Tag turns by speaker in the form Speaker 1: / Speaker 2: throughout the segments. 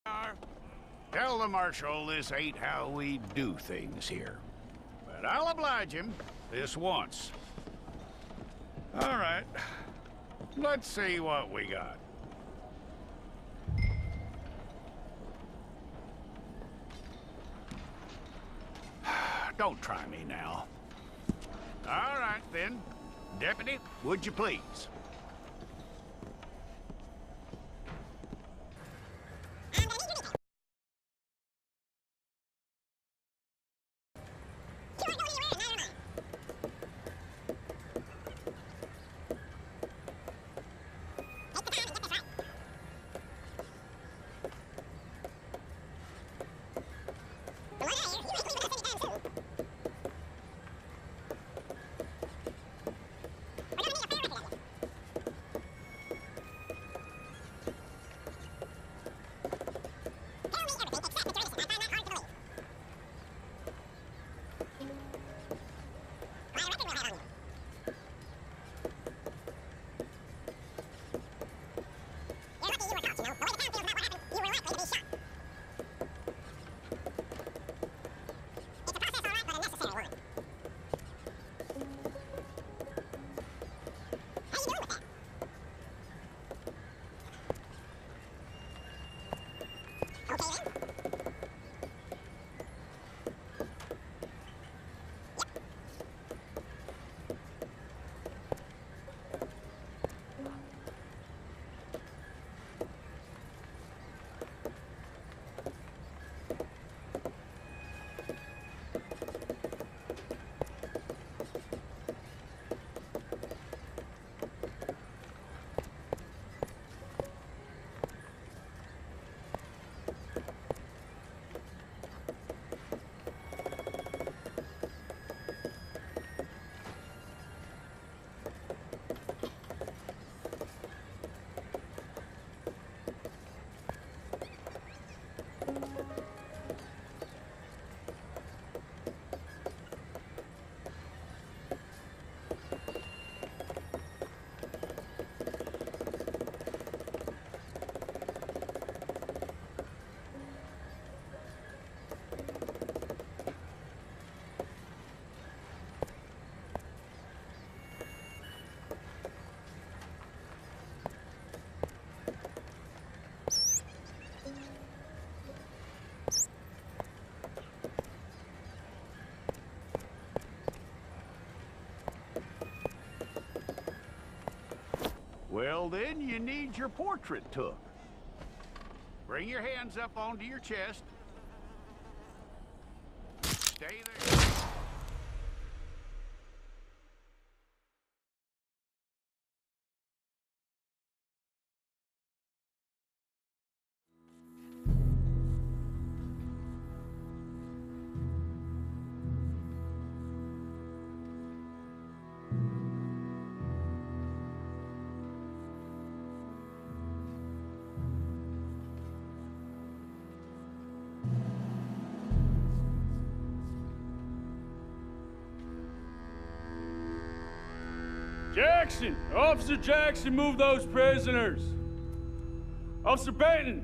Speaker 1: Tell the Marshal this ain't how we do things here. But I'll oblige him this once. All right. Let's see what we got. Don't try me now. All right, then. Deputy, would you please? Well, then, you need your portrait took. Bring your hands up onto your chest. Stay there.
Speaker 2: Jackson! Officer Jackson, move those prisoners! Officer Benton!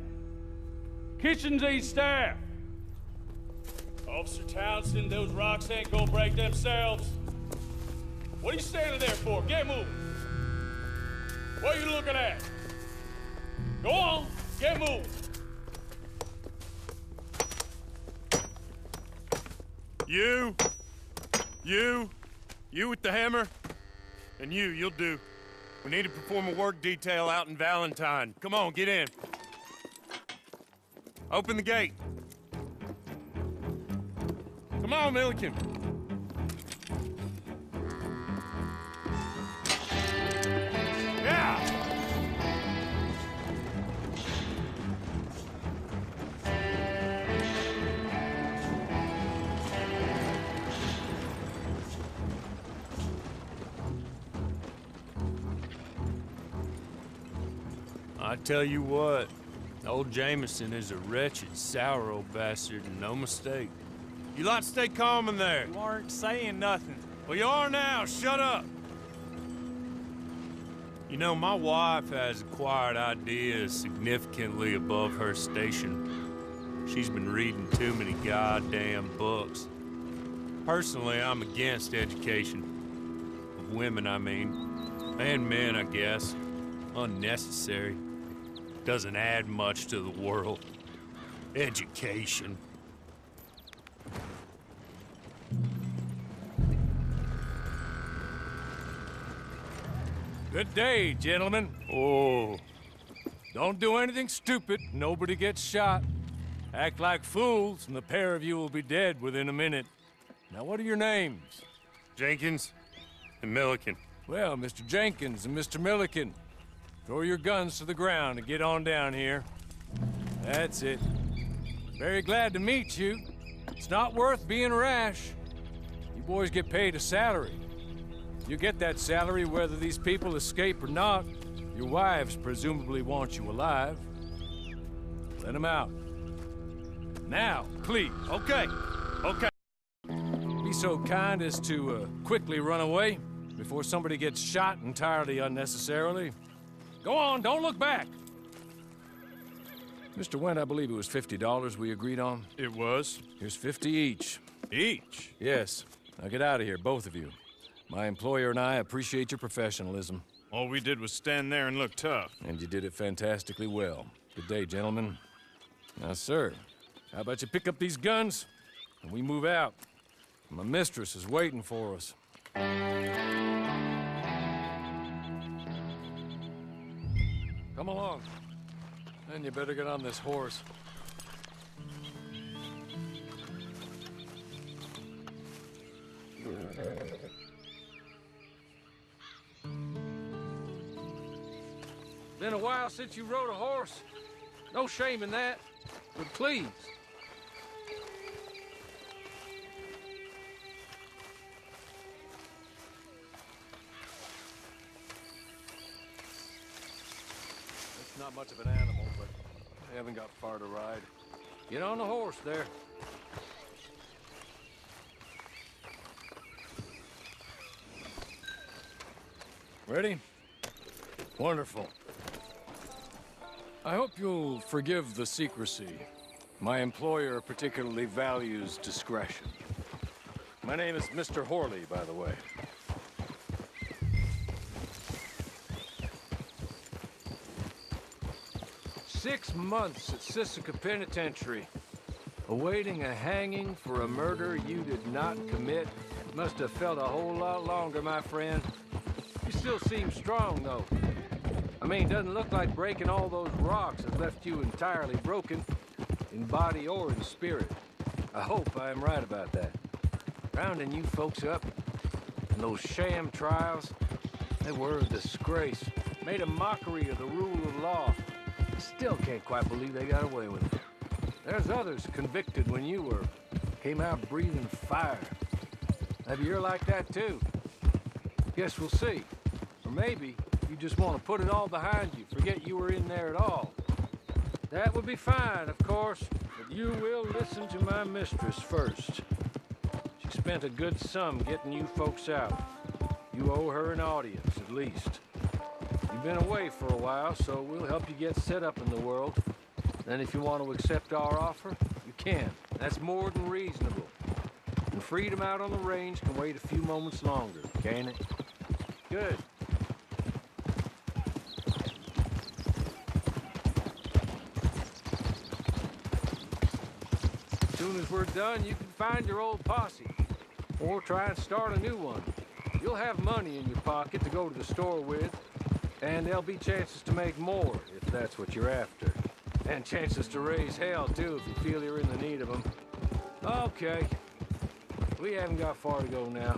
Speaker 2: Kitchens aid staff! Officer Townsend, those rocks ain't gonna break themselves. What are you standing there for? Get moving! What are you looking at? Go on, get moving!
Speaker 3: You with the hammer? And you'll do. We need to perform a work detail out in Valentine. Come on, get in. Open the gate. Come on, Milliken. Yeah! I tell you what, old Jameson is a wretched, sour old bastard, and no mistake. You lot stay calm in there.
Speaker 4: You aren't saying nothing.
Speaker 3: Well, you are now. Shut up. You know, my wife has acquired ideas significantly above her station. She's been reading too many goddamn books. Personally, I'm against education. Of women, I mean. And men, I guess. Unnecessary. Doesn't add much to the world. Education.
Speaker 4: Good day, gentlemen.
Speaker 3: Oh,
Speaker 4: Don't do anything stupid. Nobody gets shot. Act like fools, and the pair of you will be dead within a minute. Now, what are your names?
Speaker 3: Jenkins and Milliken.
Speaker 4: Well, Mr. Jenkins and Mr. Milliken, throw your guns to the ground and get on down here. That's it. Very glad to meet you. It's not worth being rash. You boys get paid a salary. You get that salary whether these people escape or not. Your wives presumably want you alive. Let them out. Now, please.
Speaker 3: Okay, okay.
Speaker 4: Be so kind as to quickly run away before somebody gets shot entirely unnecessarily. Go on, don't look back. Mr. Wendt, I believe it was $50 we agreed on.
Speaker 3: It was.
Speaker 4: Here's 50 each.
Speaker 3: Each?
Speaker 4: Yes. Now get out of here, both of you. My employer and I appreciate your professionalism.
Speaker 3: All we did was stand there and look tough.
Speaker 4: And you did it fantastically well. Good day, gentlemen. Now, sir, how about you pick up these guns and we move out? My mistress is waiting for us. Come along. And you better get on this horse. Been a while since you rode a horse. No shame in that, but please. It's not much of an animal, but I haven't got far to ride. Get on the horse there. Ready? Wonderful. I hope you'll forgive the secrecy. My employer particularly values discretion. My name is Mr. Horley, by the way. "6 months at Sisika Penitentiary, awaiting a hanging for a murder you did not commit. Must have felt a whole lot longer, my friend. You still seem strong, though. I mean, doesn't look like breaking all those rocks has left you entirely broken, in body or in spirit. I hope I am right about that. Rounding you folks up, and those sham trials, they were a disgrace. Made a mockery of the rule of law. Still can't quite believe they got away with it. There's others convicted when you were. Came out breathing fire. Maybe you're like that too. Guess we'll see. Or maybe you just want to put it all behind you, forget you were in there at all. That would be fine, of course, but you will listen to my mistress first. She spent a good sum getting you folks out. You owe her an audience, at least. You've been away for a while, so we'll help you get set up in the world. Then if you want to accept our offer, you can. That's more than reasonable. And freedom out on the range can wait a few moments longer, can't it? Good. As soon as we're done, you can find your old posse. Or try and start a new one. You'll have money in your pocket to go to the store with, and there'll be chances to make more, if that's what you're after. And chances to raise hell, too, if you feel you're in the need of them. Okay. We haven't got far to go now.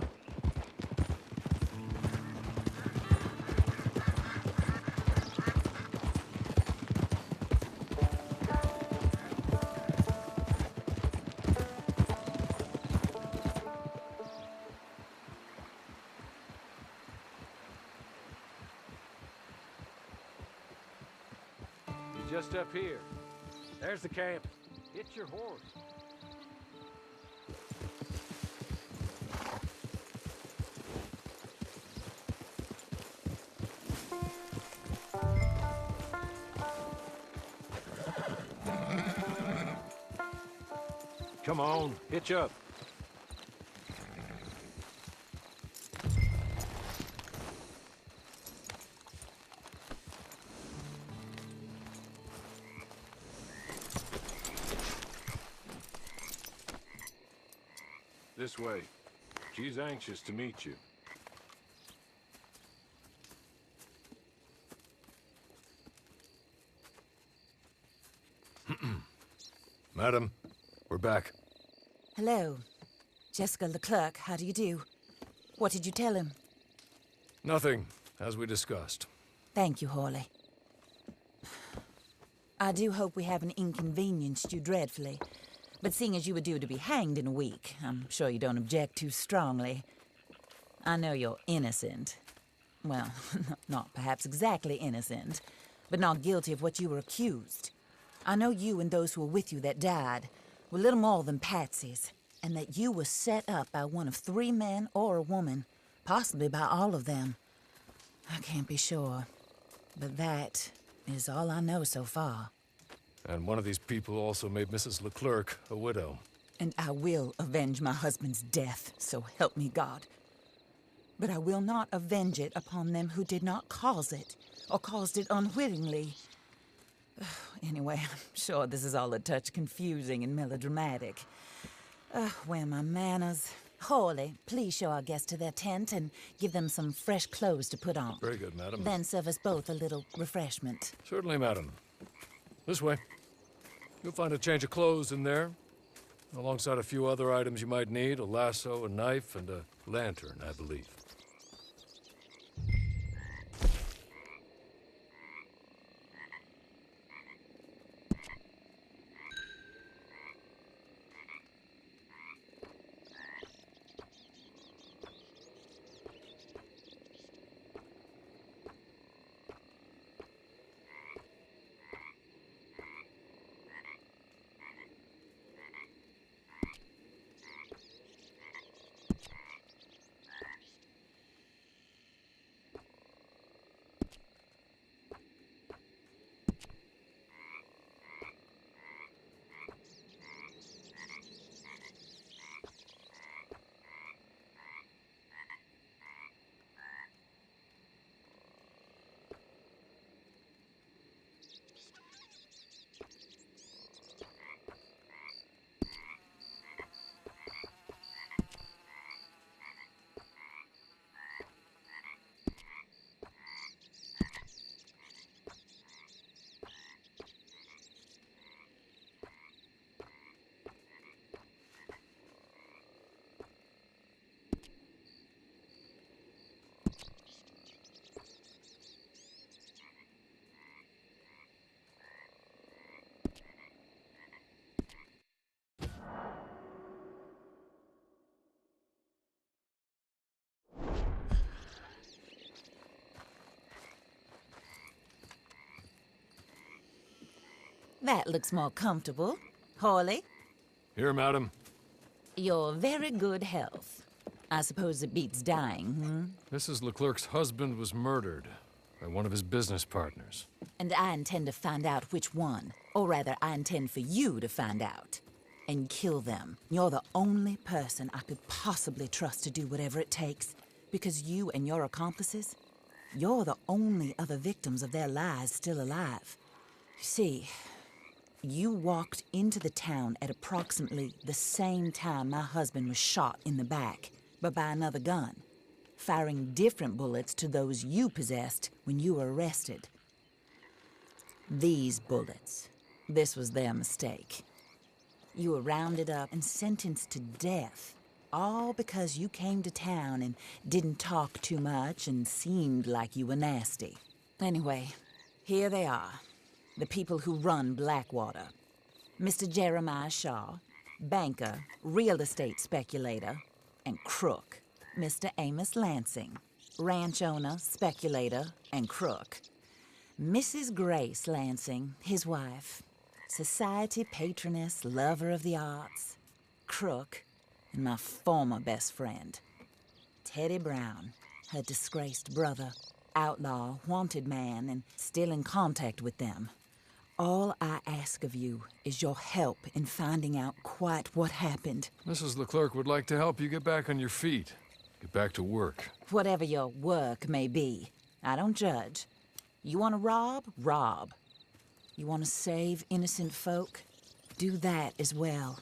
Speaker 4: You're just up here. There's the camp. Hit your horse. Come on, hitch up. This way. She's anxious to meet you.
Speaker 5: Madam, we're back.
Speaker 6: Hello. Jessica Leclerc, how do you do? What did you tell him?
Speaker 5: Nothing, as we discussed.
Speaker 6: Thank you, Hawley. I do hope we haven't inconvenienced you dreadfully. But seeing as you were due to be hanged in a week, I'm sure you don't object too strongly. I know you're innocent. Well, not perhaps exactly innocent, but not guilty of what you were accused. I know you and those who were with you that died were little more than patsies, and that you were set up by one of 3 men or a woman, possibly by all of them. I can't be sure, but that is all I know so far.
Speaker 5: And one of these people also made Mrs. Leclerc a widow.
Speaker 6: And I will avenge my husband's death, so help me God. But I will not avenge it upon them who did not cause it, or caused it unwittingly. Anyway, I'm sure this is all a touch confusing and melodramatic. Where are my manners? Hawley, please show our guests to their tent and give them some fresh clothes to put on.
Speaker 5: Very good, madam.
Speaker 6: Then serve us both a little refreshment.
Speaker 5: Certainly, madam. This way. You'll find a change of clothes in there, alongside a few other items you might need, a lasso, a knife, and a lantern, I believe.
Speaker 6: That looks more comfortable. Hawley,
Speaker 5: Here, madam.
Speaker 6: you're very good health. I suppose it beats dying,
Speaker 5: Mrs. Leclerc's husband was murdered by one of his business partners.
Speaker 6: And I intend to find out which one. Or rather, I intend for you to find out. And kill them. You're the only person I could possibly trust to do whatever it takes. Because you and your accomplices, you're the only other victims of their lies still alive. You see, you walked into the town at approximately the same time my husband was shot in the back, but by another gun, firing different bullets to those you possessed when you were arrested. These bullets, this was their mistake. You were rounded up and sentenced to death, all because you came to town and didn't talk too much and seemed like you were nasty. Anyway, here they are. The people who run Blackwater. Mr. Jeremiah Shaw, banker, real estate speculator, and crook. Mr. Amos Lansing, ranch owner, speculator, and crook. Mrs. Grace Lansing, his wife, society patroness, lover of the arts, crook, and my former best friend. Teddy Brown, her disgraced brother, outlaw, wanted man, and still in contact with them. All I ask of you is your help in finding out quite what happened.
Speaker 5: Mrs. Leclerc would like to help you get back on your feet. Get back to work.
Speaker 6: Whatever your work may be, I don't judge. You want to rob? Rob. You want to save innocent folk? Do that as well.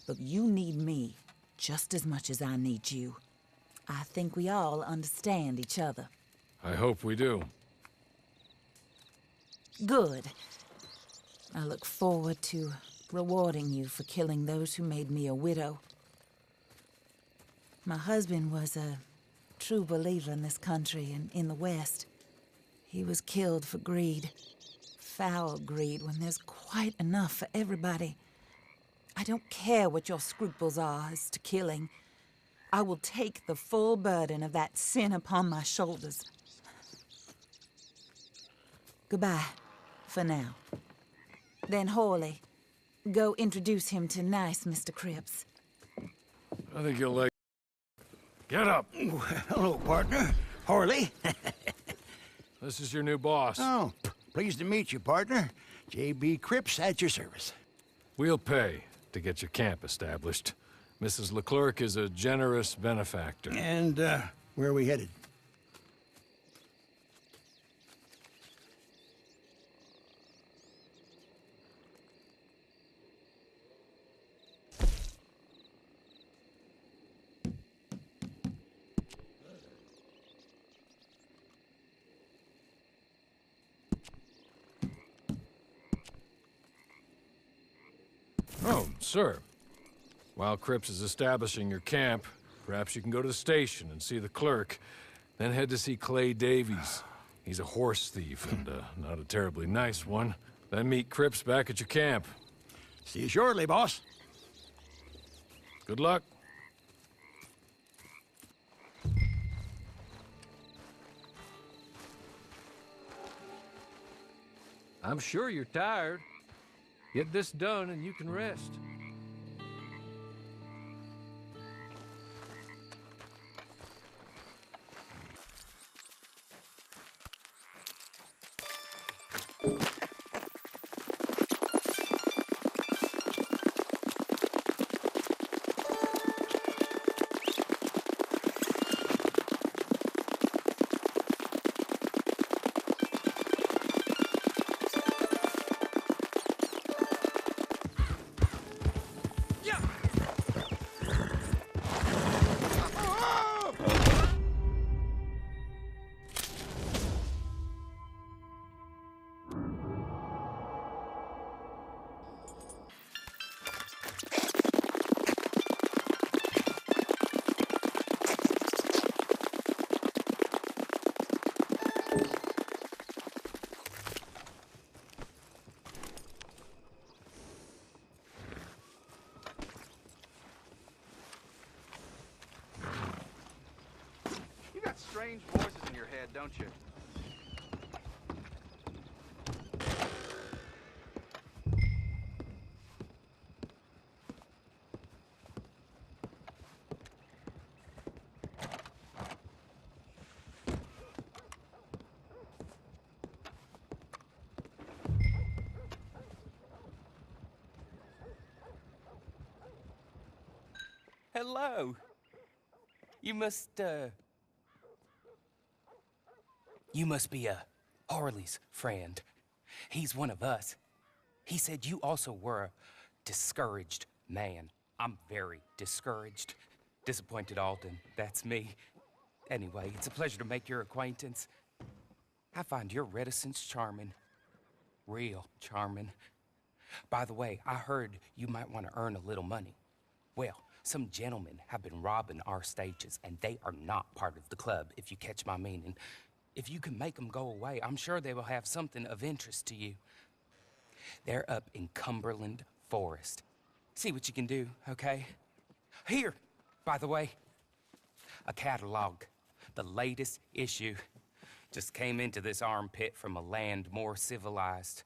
Speaker 6: But you need me just as much as I need you. I think we all understand each other.
Speaker 5: I hope we do.
Speaker 6: Good. I look forward to rewarding you for killing those who made me a widow. My husband was a true believer in this country and in the West. He was killed for greed. Foul greed when there's quite enough for everybody. I don't care what your scruples are as to killing. I will take the full burden of that sin upon my shoulders. Goodbye, for now. Then Hawley, go introduce him to nice Mr. Cripps.
Speaker 5: I think you'll like... Get up!
Speaker 7: Hello, partner. Harley.
Speaker 5: This is your new boss.
Speaker 7: Oh, pleased to meet you, partner. J.B. Cripps at your service.
Speaker 5: We'll pay to get your camp established. Mrs. Leclerc is a generous benefactor.
Speaker 7: And, where are we headed?
Speaker 5: Oh, sir. While Cripps is establishing your camp, perhaps you can go to the station and see the clerk, then head to see Clay Davies. He's a horse thief, and not a terribly nice one. Then meet Cripps back at your camp.
Speaker 7: See you shortly, boss.
Speaker 5: Good luck.
Speaker 4: I'm sure you're tired. Get this done and you can rest.
Speaker 8: You got strange voices in your head, don't you?
Speaker 9: Hello. You must be Harley's friend. He's one of us. He said you also were a discouraged man. I'm very discouraged. Disappointed Alden, that's me. Anyway, it's a pleasure to make your acquaintance. I find your reticence charming. Real charming. By the way, I heard you might want to earn a little money. Well, some gentlemen have been robbing our stages, and they are not part of the club, if you catch my meaning. If you can make them go away, I'm sure they will have something of interest to you. They're up in Cumberland Forest. See what you can do, okay? Here, by the way, a catalog, the latest issue. Just came into this armpit from a land more civilized.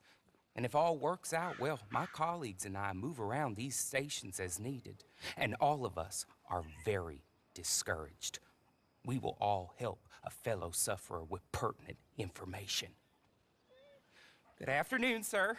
Speaker 9: And if all works out, well, my colleagues and I move around these stations as needed. And all of us are very discouraged. We will all help a fellow sufferer with pertinent information. Good afternoon, sir.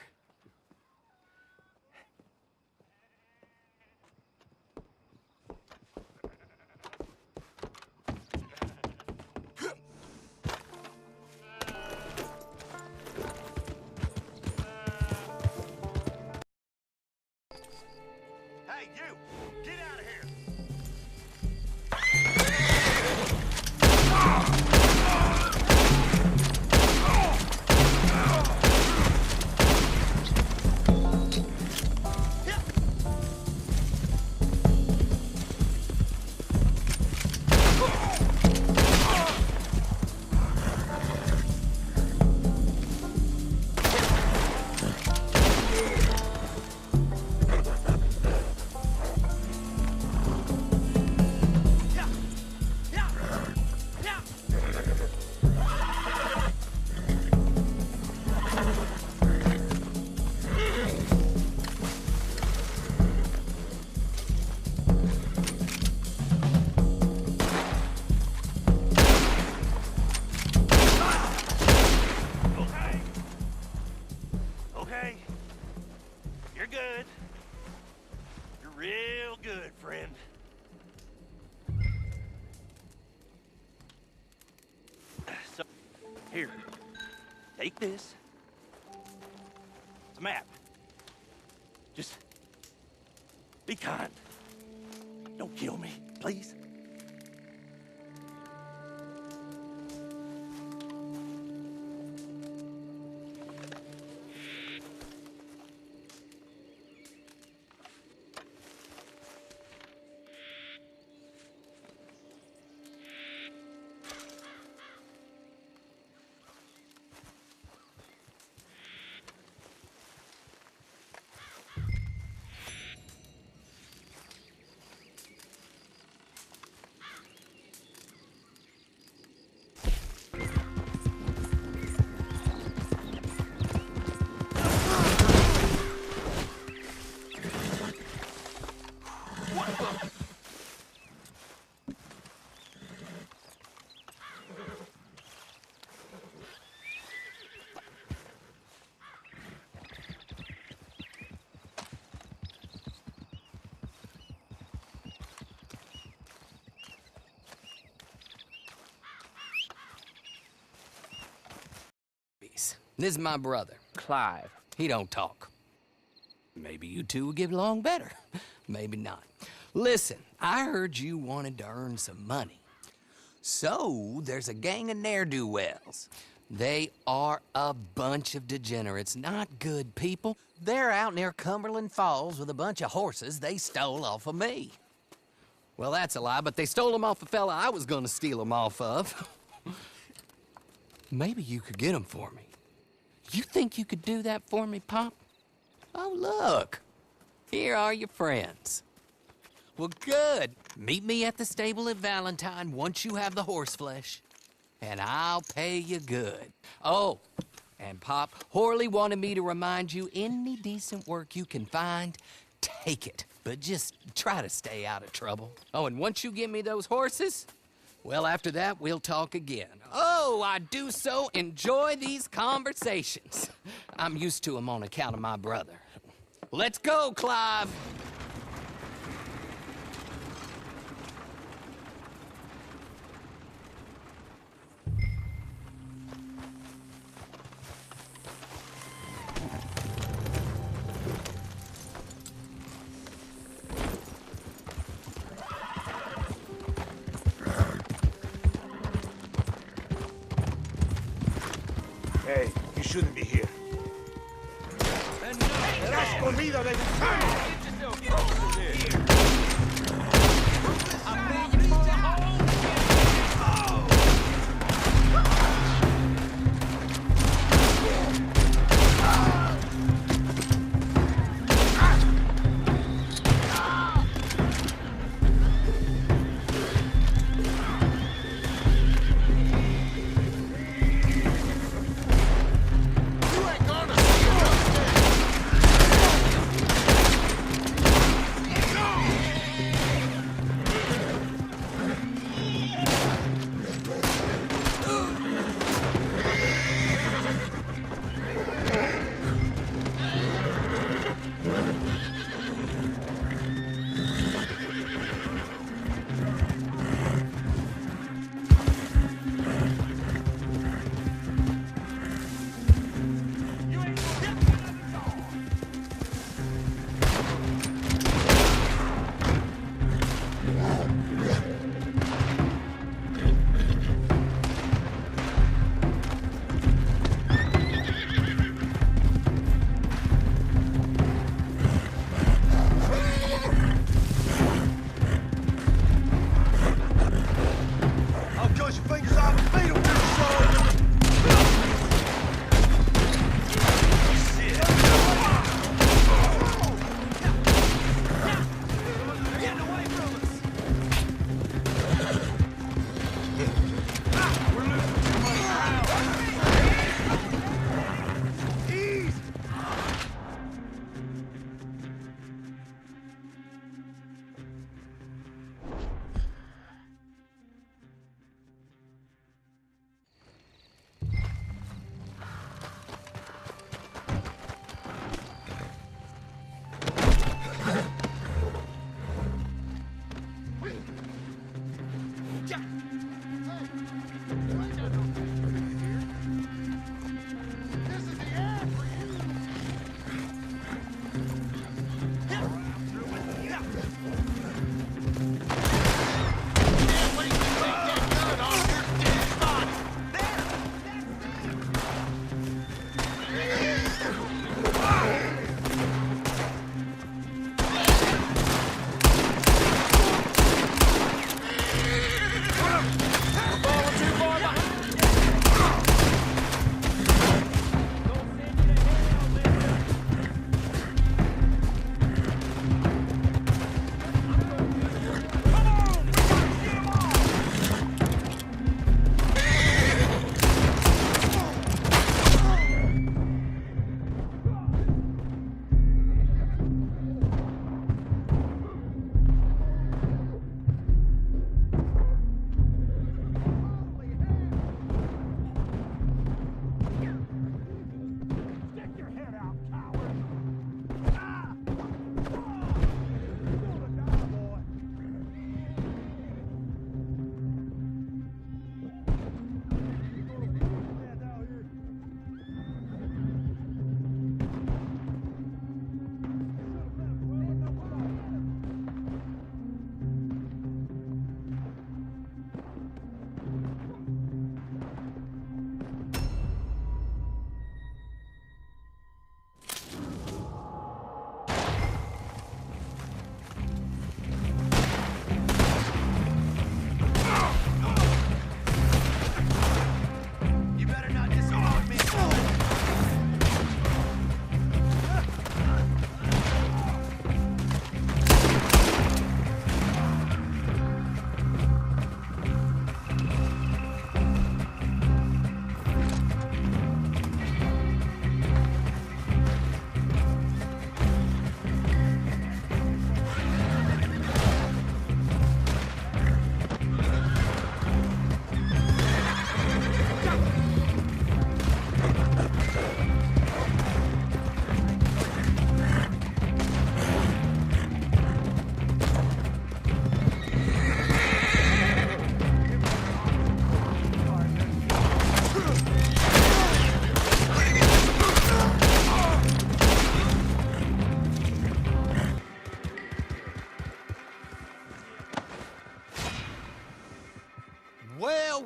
Speaker 10: You're good. You're real good, friend. So, here. Take this. It's a map. Just be kind. Don't kill me, please.
Speaker 11: This is my brother, Clive. He don't talk. Maybe you two will get along better. Maybe not. Listen, I heard you wanted to earn some money. So, there's a gang of ne'er-do-wells. They are a bunch of degenerates, not good people. They're out near Cumberland Falls with a bunch of horses they stole off of me. Well, that's a lie, but they stole them off a fella I was gonna steal them off of. Maybe you could get them for me. You think you could do that for me, Pop? Oh, look. Here are your friends. Well, good. Meet me at the stable at Valentine once you have the horse flesh, and I'll pay you good. Oh, and Pop, Horley wanted me to remind you, any decent work you can find, take it. But just try to stay out of trouble. Oh, and once you give me those horses, well, after that, we'll talk again. Oh, I do so enjoy these conversations. I'm used to them on account of my brother. Let's go, Clive.
Speaker 12: Hey, you shouldn't be here. ¡Serás comida de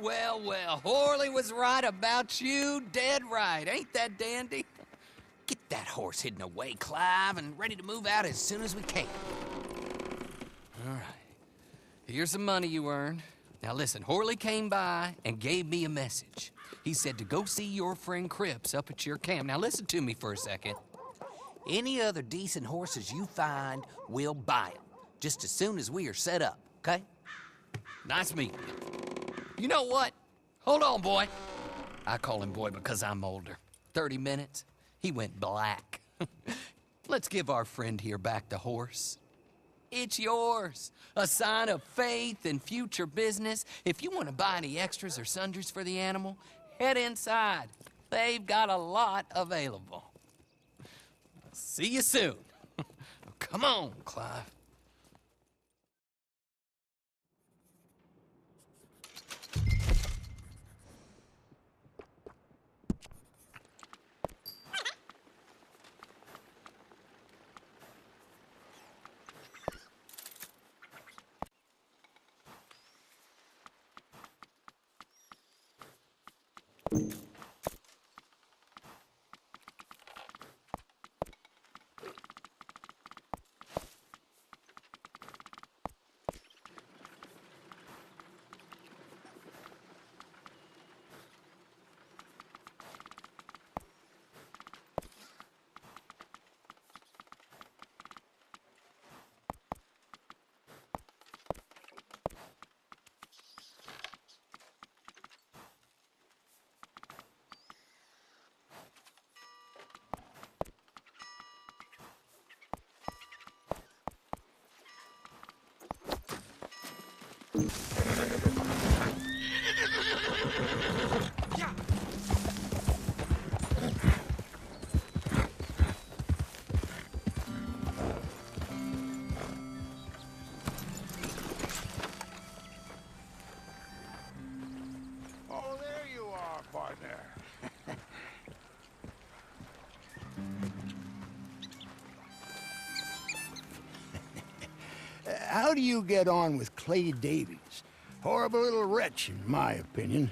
Speaker 11: well, well. Horley was right about you, dead right. Ain't that dandy? Get that horse hidden away, Clive, and ready to move out as soon as we can. All right. Here's the money you earned. Now listen, Horley came by and gave me a message. He said to go see your friend Cripps up at your camp. Now listen to me for a second. Any other decent horses you find, we'll buy them. Just as soon as we are set up, okay? Nice meeting you. You know what? Hold on, boy. I call him boy because I'm older. 30 minutes, he went black. Let's give our friend here back the horse. It's yours. A sign of faith and future business. If you want to buy any extras or sundries for the animal, head inside. They've got a lot available. See you soon. Come on, Clive.
Speaker 1: Oh, there you are, partner.
Speaker 7: How do you get on with Clay Davies? Horrible little wretch, in my opinion.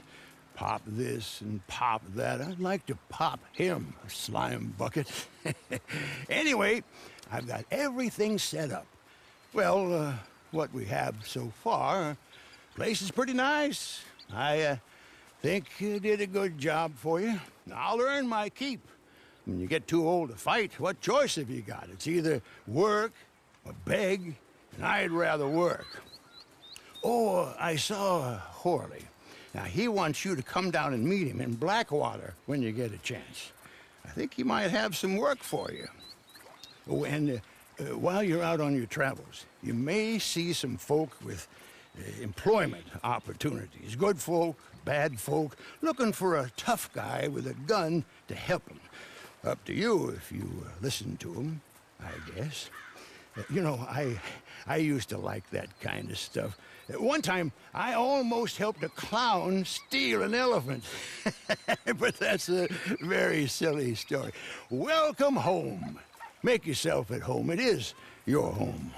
Speaker 7: Pop this and pop that. I'd like to pop him, a slime bucket. Anyway, I've got everything set up. Well, what we have so far, place is pretty nice. I think you did a good job for you. I'll earn my keep. When you get too old to fight, what choice have you got? It's either work or beg, and I'd rather work. Oh, I saw Horley. Now, he wants you to come down and meet him in Blackwater when you get a chance. I think he might have some work for you. Oh, and while you're out on your travels, you may see some folk with employment opportunities. Good folk, bad folk, looking for a tough guy with a gun to help them. Up to you if you listen to them, I guess. You know, I used to like that kind of stuff. One time, I almost helped a clown steal an elephant. But that's a very silly story. Welcome home. Make yourself at home. It is your home.